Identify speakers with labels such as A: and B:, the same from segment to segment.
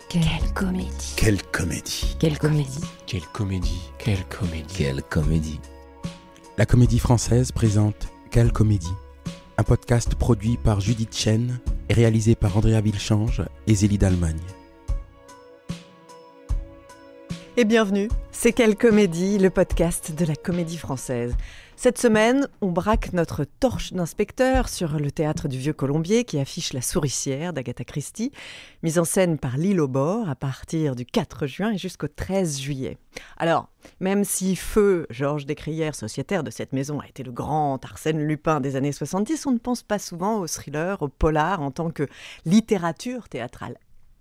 A: Quelle comédie.
B: Quelle comédie.
A: Quelle comédie.
C: Quelle comédie. Quelle comédie.
B: Quelle comédie.
D: La Comédie Française présente Quelle comédie, un podcast produit par Judith Chen et réalisé par Andrea Vilchange et Zélie d'Allemagne.
E: Et bienvenue, c'est Quelle comédie, le podcast de la Comédie Française. Cette semaine, on braque notre torche d'inspecteur sur le théâtre du Vieux Colombier qui affiche La Souricière d'Agatha Christie, mise en scène par Lilo Bord à partir du 4 juin et jusqu'au 13 juillet. Alors, même si Feu, Georges Descrières, sociétaire de cette maison, a été le grand Arsène Lupin des années 70, on ne pense pas souvent au thriller, au polar en tant que littérature théâtrale.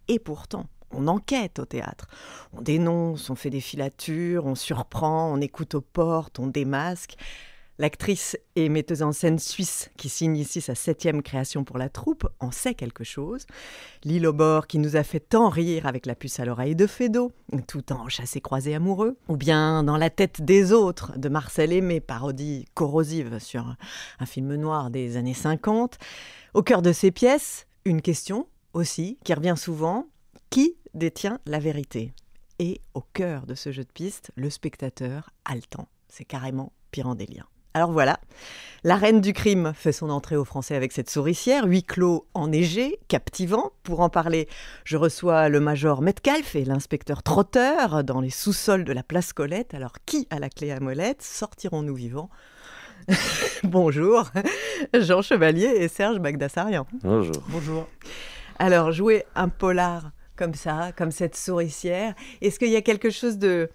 E: Et pourtant, on enquête au théâtre. On dénonce, on fait des filatures, on surprend, on écoute aux portes, on démasque. L'actrice et metteuse en scène suisse qui signe ici sa 7e création pour la troupe en sait quelque chose. Lilo Bord qui nous a fait tant rire avec La puce à l'oreille de Feydeau, tout en chassé-croisé amoureux. Ou bien Dans la tête des autres de Marcel Aimé, parodie corrosive sur un film noir des années 50. Au cœur de ces pièces, une question aussi qui revient souvent. Qui détient la vérité ? Et au cœur de ce jeu de piste, le spectateur haletant. C'est carrément Pirandélien. Alors voilà, la reine du crime fait son entrée au Français avec cette souricière, huis clos enneigé, captivant. Pour en parler, je reçois le major Metcalfe et l'inspecteur Trotteur dans les sous-sols de la place Colette. Alors qui a la clé à molette ? Sortirons-nous vivants ? Bonjour, Jean Chevalier et Serge Bagdasarian.
C: Bonjour.
B: Bonjour.
E: Alors, jouer un polar comme ça, comme cette souricière, est-ce qu'il y a quelque chose de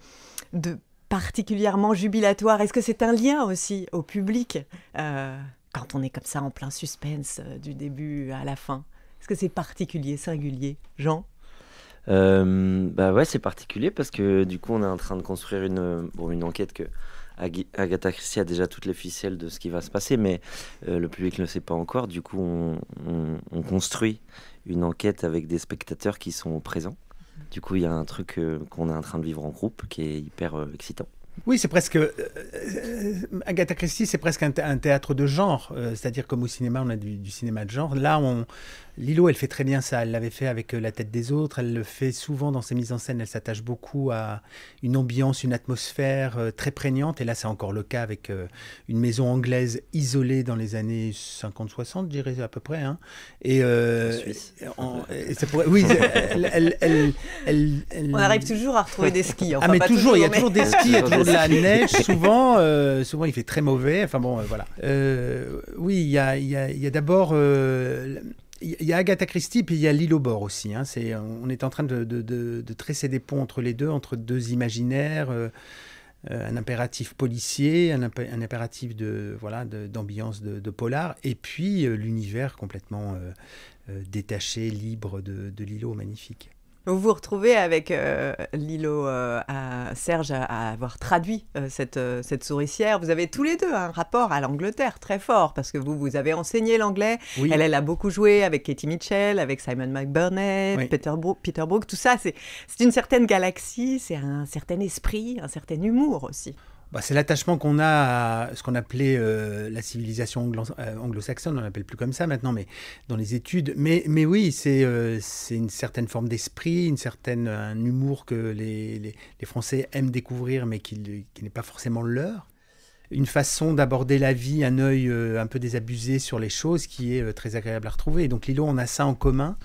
E: particulièrement jubilatoire ? Est-ce que c'est un lien aussi au public quand on est comme ça en plein suspense du début à la fin ? Est-ce que c'est particulier, singulier ? Jean ?
F: Ouais, c'est particulier parce que du coup on est en train de construire une enquête que Agatha Christie a déjà toutes les ficelles de ce qui va se passer, mais le public ne le sait pas encore. Du coup on construit une enquête avec des spectateurs qui sont présents. Du coup il y a un truc qu'on est en train de vivre en groupe qui est hyper excitant.
B: Oui, c'est presque... Agatha Christie, c'est presque un théâtre de genre. C'est-à-dire comme au cinéma, on a du cinéma de genre. Là, Lilo, elle fait très bien ça. Elle l'avait fait avec La tête des autres. Elle le fait souvent dans ses mises en scène. Elle s'attache beaucoup à une ambiance, une atmosphère très prégnante. Et là, c'est encore le cas avec une maison anglaise isolée dans les années 50-60, je dirais à peu près. Hein. Et,
F: Suisse.
B: Oui,
E: On arrive toujours à retrouver des skis. Enfin,
B: mais
E: pas
B: toujours, il y a
E: mais-
B: toujours des skis, il y a toujours de la neige. Souvent, il fait très mauvais. Enfin bon, voilà. Oui, il y a d'abord... Il y a Agatha Christie, puis il y a Lilo Bord aussi. Hein. On est en train de tresser des ponts entre les deux, entre deux imaginaires, un impératif policier, un impératif d'ambiance de polar, et puis l'univers complètement détaché, libre de Lilo, magnifique.
E: Vous vous retrouvez avec Lilo, Serge, à avoir traduit cette souricière. Vous avez tous les deux un rapport à l'Angleterre très fort, parce que vous avez enseigné l'anglais.
B: Oui.
E: Elle a beaucoup joué avec Katie Mitchell, avec Simon McBurney,
B: Oui.
E: Peter Brook. Tout ça, c'est une certaine galaxie, c'est un certain esprit, un certain humour aussi.
B: C'est l'attachement qu'on a à ce qu'on appelait la civilisation anglo-saxonne, on l'appelle plus comme ça maintenant, mais dans les études. Mais oui, c'est une certaine forme d'esprit, un humour que les Français aiment découvrir, mais qui n'est pas forcément leur. Une façon d'aborder la vie, un œil un peu désabusé sur les choses, qui est très agréable à retrouver. Et donc Lilo, on a ça en commun.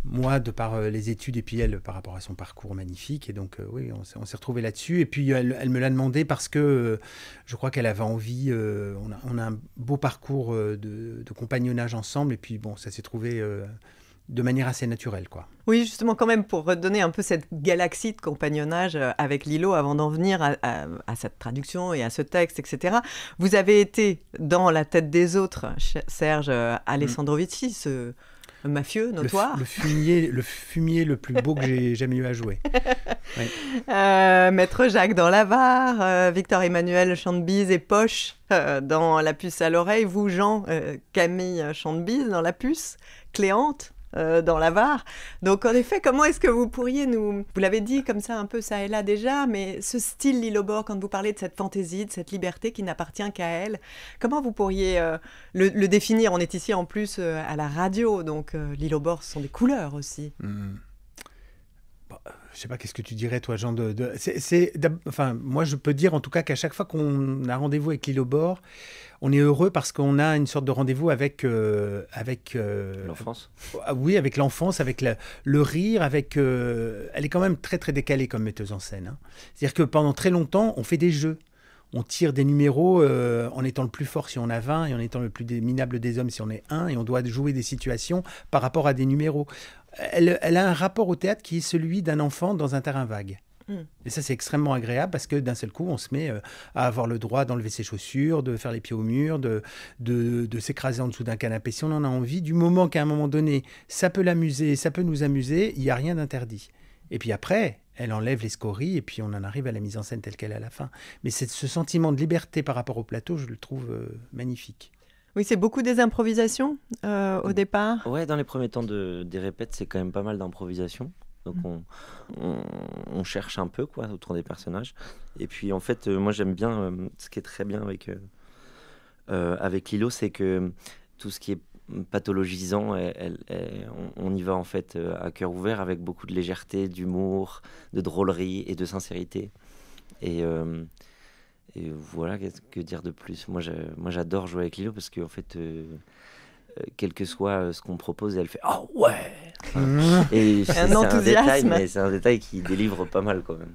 B: Moi, de par les études, et puis elle, par rapport à son parcours magnifique. Et donc, oui, on s'est retrouvés là-dessus. Et puis, elle me l'a demandé parce que je crois qu'elle avait envie... on a un beau parcours de compagnonnage ensemble. Et puis, bon, ça s'est trouvé de manière assez naturelle, quoi.
E: Oui, justement, quand même, pour redonner un peu cette galaxie de compagnonnage avec Lilo, avant d'en venir à cette traduction et à ce texte, etc. Vous avez été dans La tête des autres, Serge Alessandrovici, ce mafieux notoire.
B: Le fumier le plus beau que j'ai jamais eu à jouer. Oui.
E: Maître Jacques dans l'Avare, Victor-Emmanuel Chantebise et Poche dans La puce à l'oreille. Vous, Jean, Camille Chantebise dans La puce, Cléante dans l'Avare. Donc en effet, comment est-ce que vous pourriez nous... Vous l'avez dit comme ça un peu ça et là déjà, mais ce style Lilo Bord, quand vous parlez de cette fantaisie, de cette liberté qui n'appartient qu'à elle, comment vous pourriez le définir ? On est ici en plus à la radio, donc Lilo Bord, ce sont des couleurs aussi.
B: Je sais pas, qu'est-ce que tu dirais, toi, Jean enfin, moi, je peux dire en tout cas qu'à chaque fois qu'on a rendez-vous avec l'île au bord, on est heureux parce qu'on a une sorte de rendez-vous avec
F: L'enfance.
B: oui, avec l'enfance, avec le rire, avec. Elle est quand même très très décalée comme metteuse en scène, hein. C'est-à-dire que pendant très longtemps, on fait des jeux. On tire des numéros en étant le plus fort si on a 20 et en étant le plus minable des hommes si on est 1, et on doit jouer des situations par rapport à des numéros. Elle a un rapport au théâtre qui est celui d'un enfant dans un terrain vague. Et ça, c'est extrêmement agréable parce que d'un seul coup, on se met à avoir le droit d'enlever ses chaussures, de faire les pieds au mur, de s'écraser en dessous d'un canapé si on en a envie. Du moment qu'à un moment donné, ça peut l'amuser, ça peut nous amuser, il n'y a rien d'interdit. Et puis après, elle enlève les scories et puis on en arrive à la mise en scène telle qu'elle est à la fin. Mais ce sentiment de liberté par rapport au plateau, je le trouve magnifique.
E: Oui, c'est beaucoup des improvisations au départ.
F: Ouais, dans les premiers temps des répètes, c'est quand même pas mal d'improvisation. Donc on cherche un peu quoi autour des personnages. Et puis en fait, moi j'aime bien ce qui est très bien avec Lilo, c'est que tout ce qui est pathologisant, on y va en fait à cœur ouvert avec beaucoup de légèreté, d'humour, de drôlerie et de sincérité. Et voilà, qu'est-ce que dire de plus. Moi j'adore jouer avec Lilo parce qu'en fait, quel que soit ce qu'on propose, elle fait « Oh ouais !» Et c'est un détail, mais c'est un détail qui délivre pas mal quand même.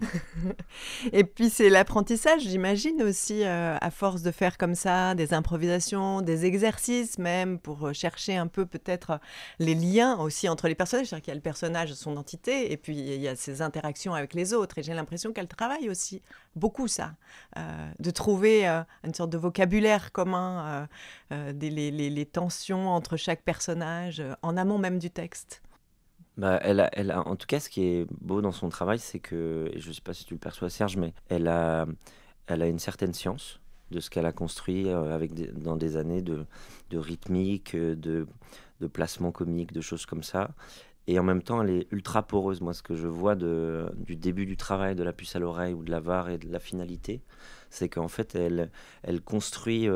E: Et puis c'est l'apprentissage, j'imagine aussi, à force de faire comme ça, des improvisations, des exercices même, pour chercher un peu peut-être les liens aussi entre les personnages. C'est-à-dire qu'il y a le personnage, son entité, et puis il y a ses interactions avec les autres. Et j'ai l'impression qu'elle travaille aussi beaucoup ça, de trouver une sorte de vocabulaire commun, les tensions entre chaque personnage, en amont même du texte.
F: Bah, elle a, en tout cas, ce qui est beau dans son travail, c'est que, et je ne sais pas si tu le perçois, Serge, mais elle a une certaine science de ce qu'elle a construit dans des années de rythmique, de placement comique, de choses comme ça. Et en même temps, elle est ultra poreuse. Moi, ce que je vois du début du travail, de la puce à l'oreille ou de l'avare et de la finalité, c'est qu'en fait, elle construit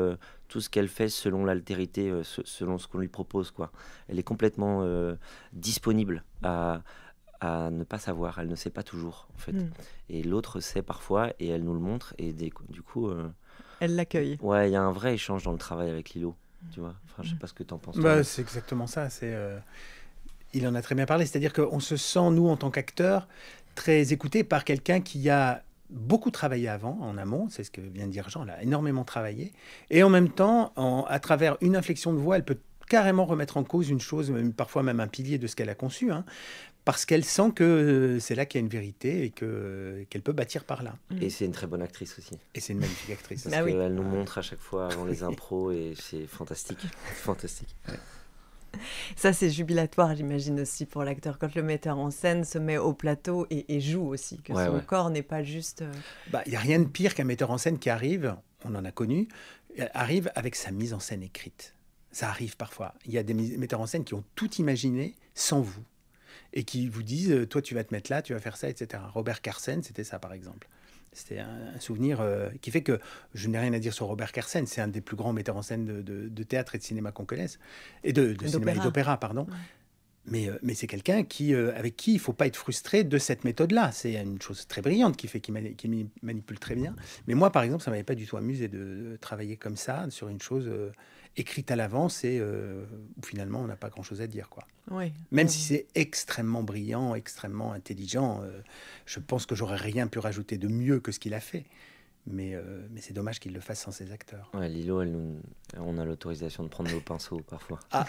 F: tout ce qu'elle fait selon l'altérité, selon ce qu'on lui propose, quoi. Elle est complètement disponible à ne pas savoir. Elle ne sait pas toujours, en fait. Et l'autre sait parfois, et elle nous le montre. Et du coup...
E: elle l'accueille.
F: Ouais, il y a un vrai échange dans le travail avec Lilo, tu vois. Enfin, je sais pas ce que tu en penses.
B: C'est exactement ça. Il en a très bien parlé. C'est-à-dire qu'on se sent, nous, en tant qu'acteurs, très écoutés par quelqu'un qui a beaucoup travaillé avant, en amont, c'est ce que vient de dire Jean, elle a énormément travaillé. Et en même temps, à travers une inflexion de voix, elle peut carrément remettre en cause une chose, parfois même un pilier de ce qu'elle a conçu, hein, parce qu'elle sent que c'est là qu'il y a une vérité et qu'elle peut bâtir par là.
F: Et c'est une très bonne actrice aussi.
B: Et c'est une magnifique actrice.
F: Parce qu'elle nous montre à chaque fois avant les impros et c'est fantastique. Fantastique.
B: Ouais.
E: Ça, c'est jubilatoire, j'imagine aussi, pour l'acteur, quand le metteur en scène se met au plateau et joue aussi, que son corps n'est pas juste...
B: Il n'y a rien de pire qu'un metteur en scène qui arrive, on en a connu, arrive avec sa mise en scène écrite. Ça arrive parfois. Il y a des metteurs en scène qui ont tout imaginé sans vous et qui vous disent « Toi, tu vas te mettre là, tu vas faire ça, etc. » Robert Carsen, c'était ça, par exemple. C'était un souvenir qui fait que je n'ai rien à dire sur Robert Carsen. C'est un des plus grands metteurs en scène de théâtre et de cinéma qu'on connaisse. Et de cinéma et d'opéra, pardon. Ouais. Mais c'est quelqu'un avec qui il ne faut pas être frustré de cette méthode-là. C'est une chose très brillante qui manipule très bien. Mais moi, par exemple, ça ne m'avait pas du tout amusé de travailler comme ça, sur une chose écrite à l'avance et où finalement, on n'a pas grand-chose à dire, quoi.
E: Oui.
B: Même si c'est extrêmement brillant, extrêmement intelligent, je pense que j'aurais rien pu rajouter de mieux que ce qu'il a fait. Mais c'est dommage qu'il le fasse sans ses acteurs.
F: Ouais, Lilo, on a l'autorisation de prendre nos pinceaux parfois.
B: Ah,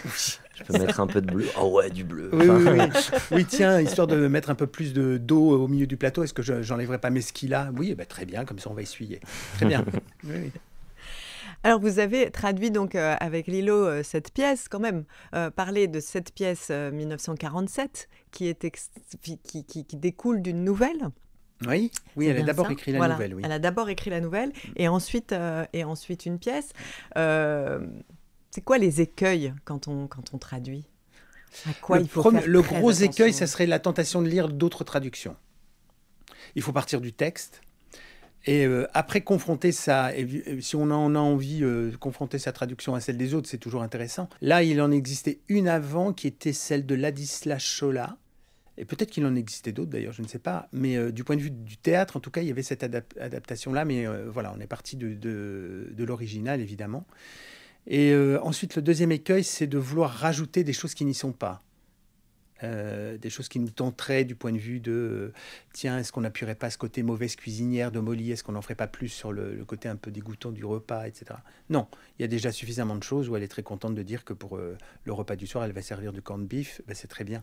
F: je peux mettre un peu de bleu. Oh ouais, du bleu.
B: Oui, tiens, histoire de mettre un peu plus d'eau au milieu du plateau, est-ce que j'enlèverai pas mes skis là ? Oui, très bien, comme ça on va essuyer. Très bien. Oui.
E: Alors, vous avez traduit donc avec Lilo cette pièce, quand même, parler de cette pièce 1947 qui découle d'une nouvelle.
B: Oui, elle a d'abord écrit la nouvelle. Oui.
E: Elle a d'abord écrit la nouvelle et ensuite une pièce. C'est quoi les écueils quand on traduit ? À quoi il faut faire
B: le gros écueil, ça serait la tentation de lire d'autres traductions. Il faut partir du texte. Et après, confronter ça, si on en a envie, confronter sa traduction à celle des autres, c'est toujours intéressant. Là, il en existait une avant qui était celle de Ladislas Chola, Et peut-être qu'il en existait d'autres d'ailleurs, je ne sais pas. Mais du point de vue du théâtre, en tout cas, il y avait cette adaptation-là. Mais voilà, on est parti de l'original, évidemment. Et ensuite, le deuxième écueil, c'est de vouloir rajouter des choses qui n'y sont pas. Des choses qui nous tenteraient du point de vue de tiens, est-ce qu'on n'appuierait pas ce côté mauvaise cuisinière de Molly, est-ce qu'on n'en ferait pas plus sur le côté un peu dégoûtant du repas, etc. Non, il y a déjà suffisamment de choses où elle est très contente de dire que pour le repas du soir, elle va servir du corned beef, c'est très bien.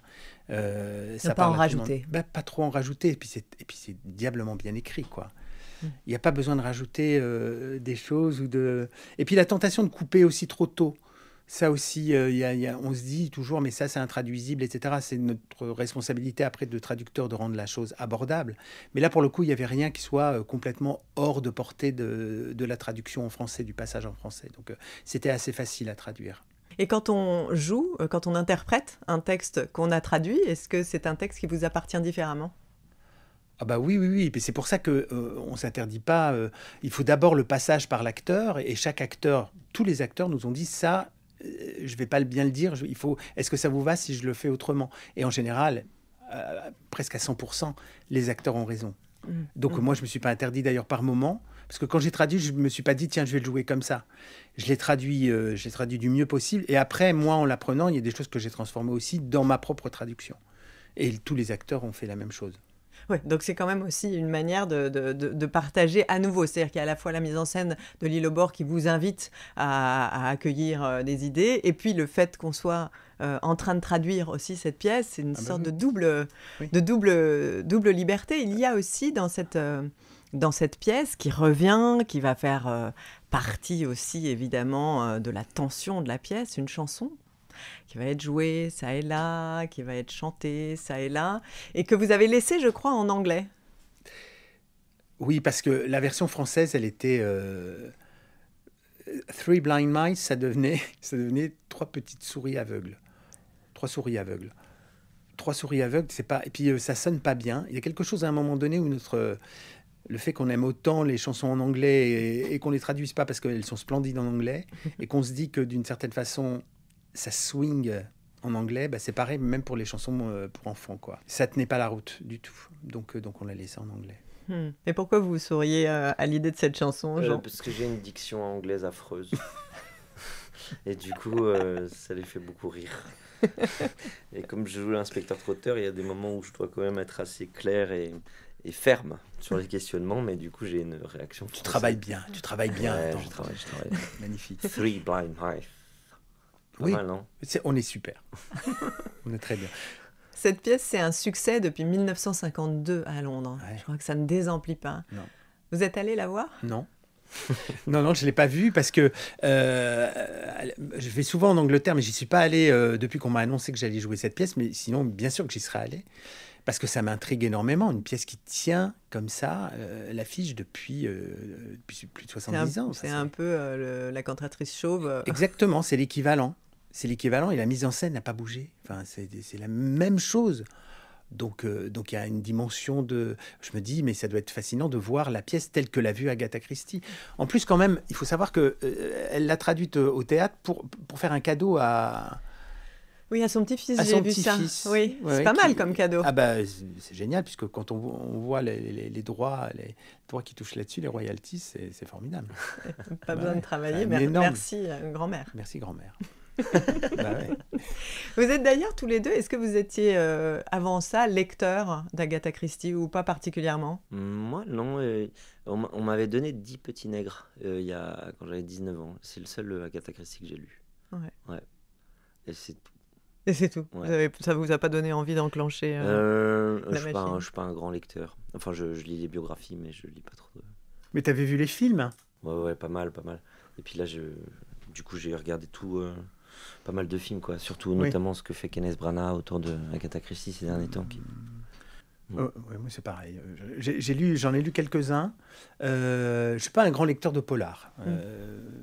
E: Ça pas en rajouter.
B: Pas trop en rajouter, et puis c'est diablement bien écrit, quoi. Il n'y a pas besoin de rajouter des choses et puis la tentation de couper aussi trop tôt. Ça aussi, on se dit toujours, mais ça, c'est intraduisible, etc. C'est notre responsabilité après de traducteur de rendre la chose abordable. Mais là, pour le coup, il n'y avait rien qui soit complètement hors de portée de la traduction en français, du passage en français. Donc, c'était assez facile à traduire.
E: Et quand on joue, quand on interprète un texte qu'on a traduit, est-ce que c'est un texte qui vous appartient différemment ?
B: Ah bah oui. Et c'est pour ça qu'on ne s'interdit pas. Il faut d'abord le passage par l'acteur. Et chaque acteur, tous les acteurs nous ont dit ça... je ne vais pas bien le dire, est-ce que ça vous va si je le fais autrement ? Et en général, presque à 100%, les acteurs ont raison. Donc moi, je ne me suis pas interdit d'ailleurs par moment, parce que quand j'ai traduit, je ne me suis pas dit, tiens, je vais le jouer comme ça. Je l'ai traduit du mieux possible. Et après, moi, en l'apprenant, il y a des choses que j'ai transformées aussi dans ma propre traduction. Et tous les acteurs ont fait la même chose.
E: Oui, donc c'est quand même aussi une manière de partager à nouveau. C'est-à-dire qu'il y a à la fois la mise en scène de L'Île aux Bords qui vous invite à accueillir des idées, et puis le fait qu'on soit en train de traduire aussi cette pièce, c'est une sorte de double liberté. Il y a aussi dans cette pièce qui revient, qui va faire partie aussi évidemment de la tension de la pièce, une chanson qui va être jouée ça et là, qui va être chantée ça et là, et que vous avez laissé, je crois, en anglais.
B: Oui, parce que la version française, elle était... Three Blind Mice, ça devenait 3 petites souris aveugles. 3 souris aveugles. 3 souris aveugles, c'est pas... Et puis, ça sonne pas bien. Il y a quelque chose à un moment donné où le fait qu'on aime autant les chansons en anglais et qu'on les traduise pas parce qu'elles sont splendides en anglais, et qu'on se dit que d'une certaine façon... ça swing en anglais, c'est pareil, même pour les chansons pour enfants, quoi. Ça tenait pas la route du tout, donc on l'a laissé en anglais.
E: Et pourquoi vous souriez à l'idée de cette chanson, Jean ?
F: Parce que j'ai une diction anglaise affreuse. Et du coup, ça les fait beaucoup rire. Et comme je joue l'inspecteur trotteur, il y a des moments où je dois quand même être assez clair et ferme sur les questionnements, mais du coup, j'ai une réaction.
B: Tu travailles bien.
F: Ouais, je travaille.
B: Magnifique.
F: Three blind mice. Pas mal, non ?
B: On est super. On est très bien.
E: Cette pièce, c'est un succès depuis 1952 à Londres. Ouais. Je crois que ça ne désemplit pas.
B: Non.
E: Vous êtes allé la voir ?
B: Non. non, je ne l'ai pas vue parce que je vais souvent en Angleterre, mais je n'y suis pas allé depuis qu'on m'a annoncé que j'allais jouer cette pièce. Mais sinon, bien sûr que j'y serais allé. Parce que ça m'intrigue énormément. Une pièce qui tient comme ça l'affiche depuis plus de 70 ans.
E: C'est un peu la cantatrice chauve.
B: Exactement, c'est l'équivalent. Et la mise en scène n'a pas bougé. Enfin, c'est la même chose. Donc il y a une dimension de... Je me dis, mais ça doit être fascinant de voir la pièce telle que l'a vue Agatha Christie. En plus, quand même, il faut savoir qu'elle l'a traduite au théâtre pour faire un cadeau à...
E: Oui, à son petit-fils, j'ai vu ça. Oui, c'est pas mal comme cadeau.
B: Ah c'est génial, puisque quand on voit les droits qui touchent là-dessus, les royalties, c'est formidable.
E: Pas besoin de travailler, merci grand-mère.
B: Merci grand-mère.
E: Vous êtes d'ailleurs tous les deux, est-ce que vous étiez avant ça lecteur d'Agatha Christie ou pas particulièrement ?
F: Moi non, on m'avait donné 10 petits nègres quand j'avais 19 ans. C'est le seul Agatha Christie que j'ai lu. Ouais. Et c'est tout.
E: Et c'est tout.
F: Ouais.
E: Ça vous a pas donné envie d'enclencher
F: je suis pas un grand lecteur. Enfin, je lis les biographies, mais je lis pas trop.
B: Mais t'avais vu les films ?
F: Ouais, pas mal. Et puis là, du coup, j'ai regardé pas mal de films, quoi. Surtout, notamment ce que fait Kenneth Branagh autour de Agatha Christie ces derniers temps.
B: Moi c'est pareil. J'en ai lu quelques-uns. Je suis pas un grand lecteur de polar,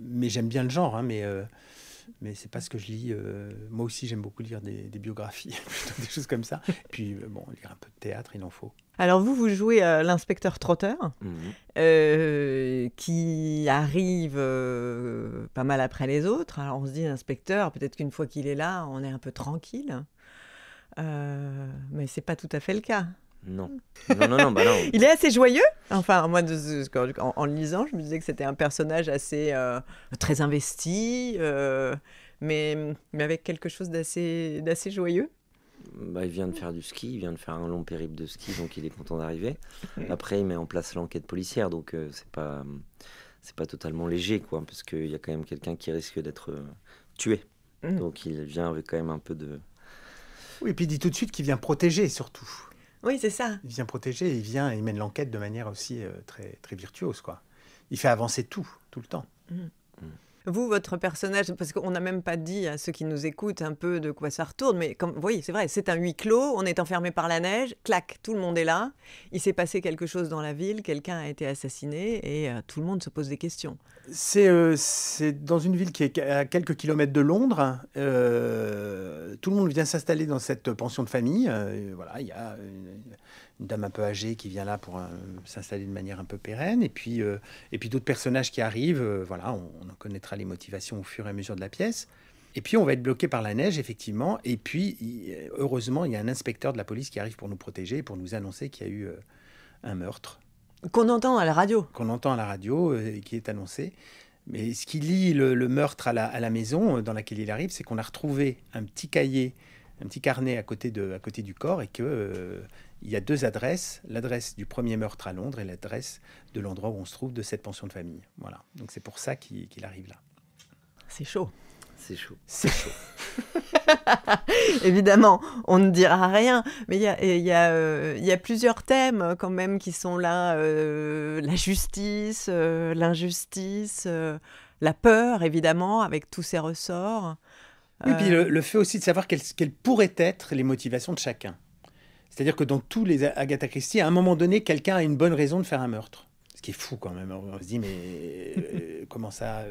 B: mais j'aime bien le genre. Mais c'est pas ce que je lis. Moi aussi, j'aime beaucoup lire des biographies, des choses comme ça. Et puis, lire un peu de théâtre, il en faut.
E: Alors vous jouez l'inspecteur Trotter, qui arrive pas mal après les autres. Alors on se dit, l'inspecteur, peut-être qu'une fois qu'il est là, on est un peu tranquille. Mais c'est pas tout à fait le cas.
F: Non. Non, bah non.
E: Il est assez joyeux. Enfin, moi, en le lisant, je me disais que c'était un personnage assez très investi, mais avec quelque chose d'assez joyeux.
F: Bah, il vient de faire du ski, il vient de faire un long périple de ski, donc il est content d'arriver. Après, il met en place l'enquête policière, donc c'est pas totalement léger, quoi, parce qu'il y a quand même quelqu'un qui risque d'être tué. Donc il vient avec quand même un peu de...
B: Oui, et puis il dit tout de suite qu'il vient protéger, surtout.
E: Oui, c'est ça.
B: Il vient protéger, il mène l'enquête de manière aussi très, très virtuose, quoi. Il fait avancer tout le temps.
E: Vous, votre personnage, parce qu'on n'a même pas dit à ceux qui nous écoutent un peu de quoi ça retourne, mais comme, oui, c'est vrai, c'est un huis clos, on est enfermé par la neige, clac, tout le monde est là, il s'est passé quelque chose dans la ville, quelqu'un a été assassiné et tout le monde se pose des questions.
B: C'est dans une ville qui est à quelques kilomètres de Londres. Tout le monde vient s'installer dans cette pension de famille. Voilà, il y a une dame un peu âgée qui vient là pour s'installer de manière un peu pérenne. Et puis d'autres personnages qui arrivent. Voilà, on en connaîtra les motivations au fur et à mesure de la pièce. Et puis on va être bloqué par la neige, effectivement. Et puis, heureusement, il y a un inspecteur de la police qui arrive pour nous protéger, pour nous annoncer qu'il y a eu un meurtre.
E: Qu'on entend à la radio.
B: Qu'on entend à la radio et qui est annoncé. Mais ce qui lie le meurtre à la maison dans laquelle il arrive, c'est qu'on a retrouvé un petit cahier, un petit carnet à côté du corps et qu'il y a deux adresses, l'adresse du premier meurtre à Londres et l'adresse de l'endroit où on se trouve de cette pension de famille. Voilà. Donc c'est pour ça qu'il arrive là.
E: C'est chaud.
F: C'est chaud.
B: C'est chaud.
E: Évidemment, on ne dira rien, mais il y a plusieurs thèmes quand même qui sont là. La justice, l'injustice, la peur, évidemment, avec tous ces ressorts.
B: Oui, puis le fait aussi de savoir quelles pourraient être les motivations de chacun. C'est-à-dire que dans tous les Agatha Christie, à un moment donné, quelqu'un a une bonne raison de faire un meurtre. Ce qui est fou quand même. On se dit, mais comment ça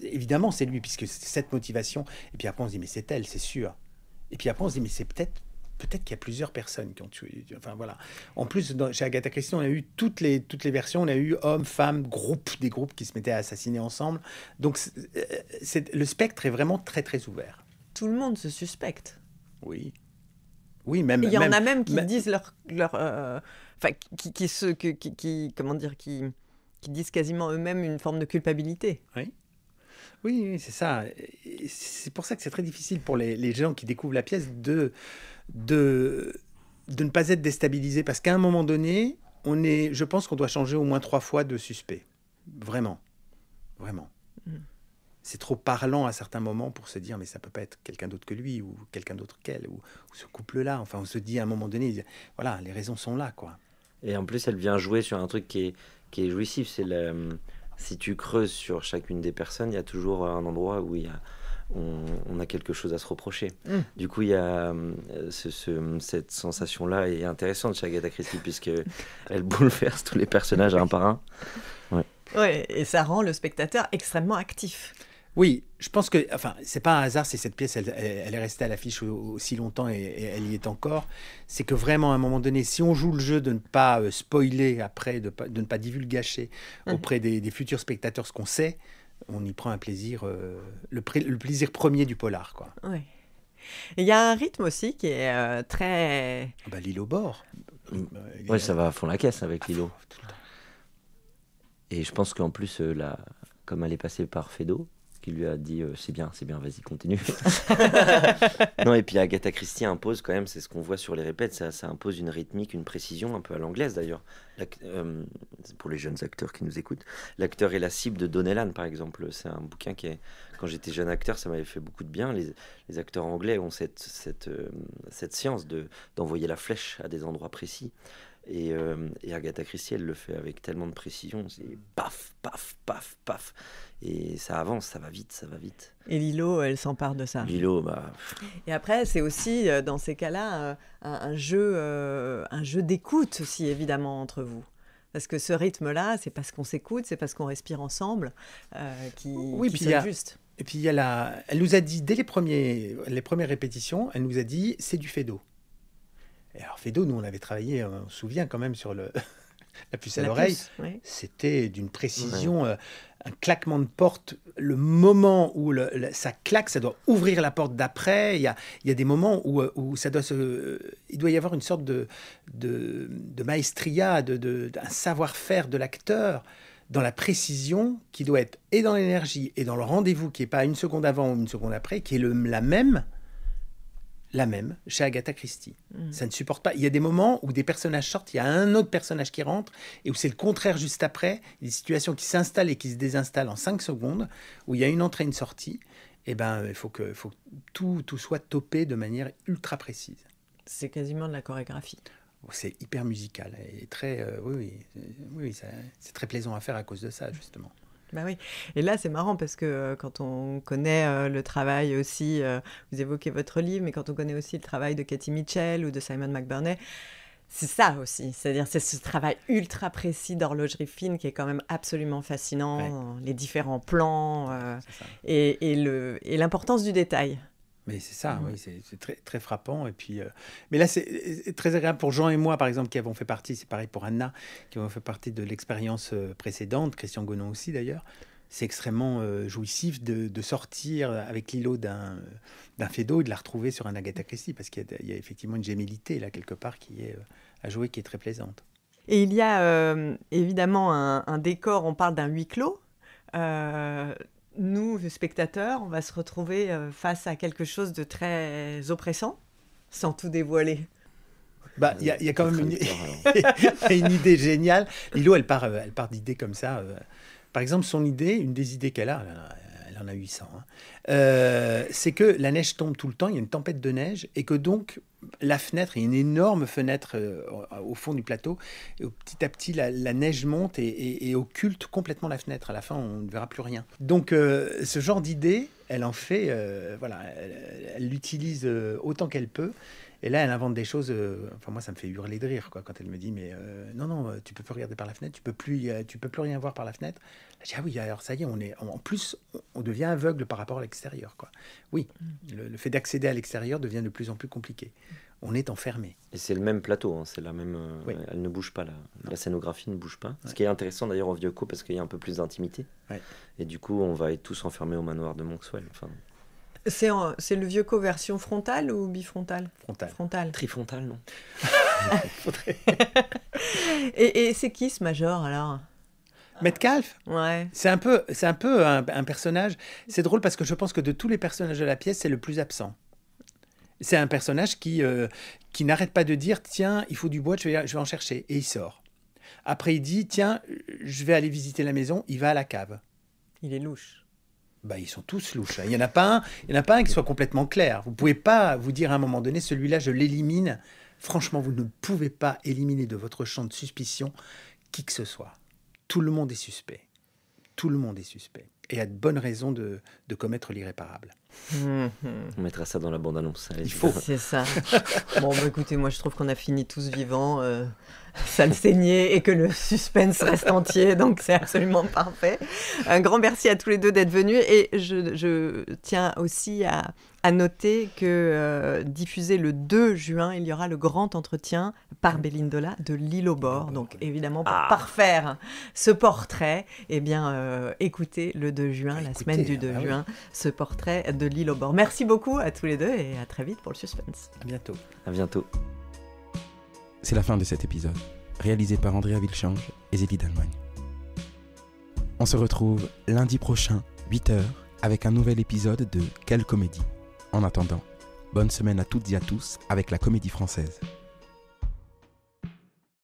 B: évidemment, c'est lui, puisque c'est cette motivation. Et puis après, on se dit, mais c'est elle, c'est sûr. Et puis après, on se dit, mais c'est peut-être qu'il y a plusieurs personnes qui ont tué. Enfin, voilà. En plus, chez Agatha Christie, on a eu toutes les versions. On a eu hommes, femmes, des groupes qui se mettaient à assassiner ensemble. Donc, le spectre est vraiment très, très ouvert.
E: Tout le monde se suspecte.
B: Oui. Oui, même...
E: Il y en a même qui disent enfin, qui disent quasiment eux-mêmes une forme de culpabilité.
B: Oui, c'est ça. Et c'est pour ça que c'est très difficile pour les gens qui découvrent la pièce de ne pas être déstabilisés. Parce qu'à un moment donné, je pense qu'on doit changer au moins 3 fois de suspect. Vraiment. Vraiment. C'est trop parlant à certains moments pour se dire mais ça peut pas être quelqu'un d'autre que lui ou quelqu'un d'autre qu'elle ou ce couple-là. Enfin, on se dit à un moment donné, voilà, les raisons sont là, quoi.
F: Et en plus, elle vient jouer sur un truc qui est jouissif. C'est si tu creuses sur chacune des personnes, il y a toujours un endroit où on a quelque chose à se reprocher. Du coup, il y a cette sensation-là est intéressante chez Agatha Christie puisque elle bouleverse tous les personnages un par un.
E: Ouais, et ça rend le spectateur extrêmement actif.
B: Oui, je pense que, enfin, c'est pas un hasard si cette pièce, elle est restée à l'affiche aussi longtemps et elle y est encore. C'est que vraiment, à un moment donné, si on joue le jeu de ne pas spoiler après, de ne pas divulgacher auprès des futurs spectateurs ce qu'on sait, on y prend un plaisir, le plaisir premier du polar, quoi.
E: Oui. Il y a un rythme aussi qui est très...
B: L'île au bord.
F: Oui, ça va à fond la caisse avec Lilo.
B: Tout le temps.
F: Et je pense qu'en plus, comme elle est passée par Feydeau, qui lui a dit c'est bien, vas-y, continue. Non, et puis Agatha Christie impose quand même, c'est ce qu'on voit sur les répètes, ça impose une rythmique, une précision, un peu à l'anglaise d'ailleurs. Pour les jeunes acteurs qui nous écoutent, L'acteur et la cible de Donnellan, par exemple, c'est un bouquin quand j'étais jeune acteur, ça m'avait fait beaucoup de bien. Les acteurs anglais ont cette science d'envoyer la flèche à des endroits précis. Et Agatha Christie, elle le fait avec tellement de précision, c'est paf, paf, paf, paf. Et ça avance, ça va vite.
E: Et Lilo, elle s'empare de ça.
F: Lilo,
E: Et après, c'est aussi, dans ces cas-là, un jeu d'écoute aussi, évidemment, entre vous. Parce que ce rythme-là, c'est parce qu'on s'écoute, c'est parce qu'on respire ensemble, qui s'ajuste.
B: Et puis, elle nous a dit, dès les premières répétitions, elle nous a dit, c'est du Feydeau. Et alors, Feydeau, nous, on avait travaillé, on se souvient quand même, sur La puce à l'oreille,
E: oui.
B: c'était d'une précision, un claquement de porte. Le moment où ça claque, ça doit ouvrir la porte d'après. Il y a des moments où ça doit il doit y avoir une sorte de maestria, d'un savoir-faire de l'acteur dans la précision qui doit être et dans l'énergie et dans le rendez-vous qui n'est pas une seconde avant ou une seconde après, qui est la même chez Agatha Christie. Ça ne supporte pas. Il y a des moments où des personnages sortent, il y a un autre personnage qui rentre, et où c'est le contraire juste après, des situations qui s'installent et qui se désinstallent en 5 secondes, où il y a une entrée et une sortie. Et il faut que tout soit topé de manière ultra précise.
E: C'est quasiment de la chorégraphie.
B: C'est hyper musical et très, c'est très plaisant à faire à cause de ça, justement.
E: Bah oui. Et là, c'est marrant parce que quand on connaît le travail aussi, vous évoquez votre livre, mais quand on connaît aussi le travail de Katie Mitchell ou de Simon McBurney, c'est ça aussi. C'est-à-dire, c'est ce travail ultra précis d'horlogerie fine qui est quand même absolument fascinant, les différents plans et l'importance du détail.
B: Mais c'est ça, oui, c'est très, très frappant. Et puis, mais là, c'est très agréable pour Jean et moi, par exemple, qui avons fait partie, c'est pareil pour Anna, qui avons fait partie de l'expérience précédente, Christian Gonon aussi d'ailleurs. C'est extrêmement jouissif de sortir avec Lilo d'un Feydeau et de la retrouver sur un Agatha Christie, parce qu'il y a effectivement une gémellité là, quelque part, qui est à jouer, qui est très plaisante.
E: Et il y a évidemment un décor, on parle d'un huis clos. Nous, spectateurs, on va se retrouver face à quelque chose de très oppressant, sans tout dévoiler.
B: Il y a quand même une idée géniale. Lilo, elle part d'idées comme ça. Par exemple, une des idées qu'elle a, elle en a 800, c'est que la neige tombe tout le temps, il y a une tempête de neige, et que donc la fenêtre, il y a une énorme fenêtre au fond du plateau, et petit à petit la neige monte et occulte complètement la fenêtre. À la fin, on ne verra plus rien. Donc ce genre d'idée, elle en fait, elle l'utilise autant qu'elle peut. Et là, elle invente des choses. Moi, ça me fait hurler de rire, quand elle me dit, mais non, tu peux plus regarder par la fenêtre, tu peux plus rien voir par la fenêtre. Je dis, ah oui, alors ça y est, en plus, on devient aveugle par rapport à l'extérieur, quoi. Oui, le fait d'accéder à l'extérieur devient de plus en plus compliqué. On est enfermé.
F: Et c'est le même plateau, c'est la même. Elle ne bouge pas, la scénographie ne bouge pas. Ce qui est intéressant d'ailleurs au Vieux-Co, parce qu'il y a un peu plus d'intimité. Ouais. Et du coup, on va être tous enfermés au manoir de Monkswell.
E: C'est le Vieux-Co version frontale ou bifrontale ? Frontale.
F: Trifrontale, non.
E: Et c'est qui ce major alors ?
B: Metcalf ?
E: Ouais.
B: C'est un peu un personnage. C'est drôle parce que je pense que de tous les personnages de la pièce, c'est le plus absent. C'est un personnage qui n'arrête pas de dire « Tiens, il faut du bois, je vais en chercher ». Et il sort. Après, il dit « Tiens, je vais aller visiter la maison ». Il va à la cave.
E: Il est louche.
B: Ils sont tous louches. Il n'y en a pas un qui soit complètement clair. Vous ne pouvez pas vous dire à un moment donné, celui-là, je l'élimine. Franchement, vous ne pouvez pas éliminer de votre champ de suspicion qui que ce soit. Tout le monde est suspect. Tout le monde est suspect. Et a de bonnes raisons de commettre l'irréparable.
F: On mettra ça dans la bande-annonce.
B: Il faut.
E: C'est ça. Bon, écoutez, moi je trouve qu'on a fini tous vivants, sale saignée, et que le suspense reste entier, donc c'est absolument parfait. Un grand merci à tous les deux d'être venus, et je tiens aussi à noter que diffusé le 2 juin, il y aura le grand entretien par Bélindola de L'Île au bord. Donc évidemment, pour parfaire ce portrait, écoutez le 2 juin, semaine du 2 juin, ce portrait de L'Île au bord. Merci beaucoup à tous les deux et à très vite pour le suspense.
B: À bientôt.
F: À bientôt.
D: C'est la fin de cet épisode, réalisé par Andrea Vilchange et Zélie d'Allemagne. On se retrouve lundi prochain, 8h, avec un nouvel épisode de Quelle comédie. En attendant, bonne semaine à toutes et à tous avec la Comédie Française.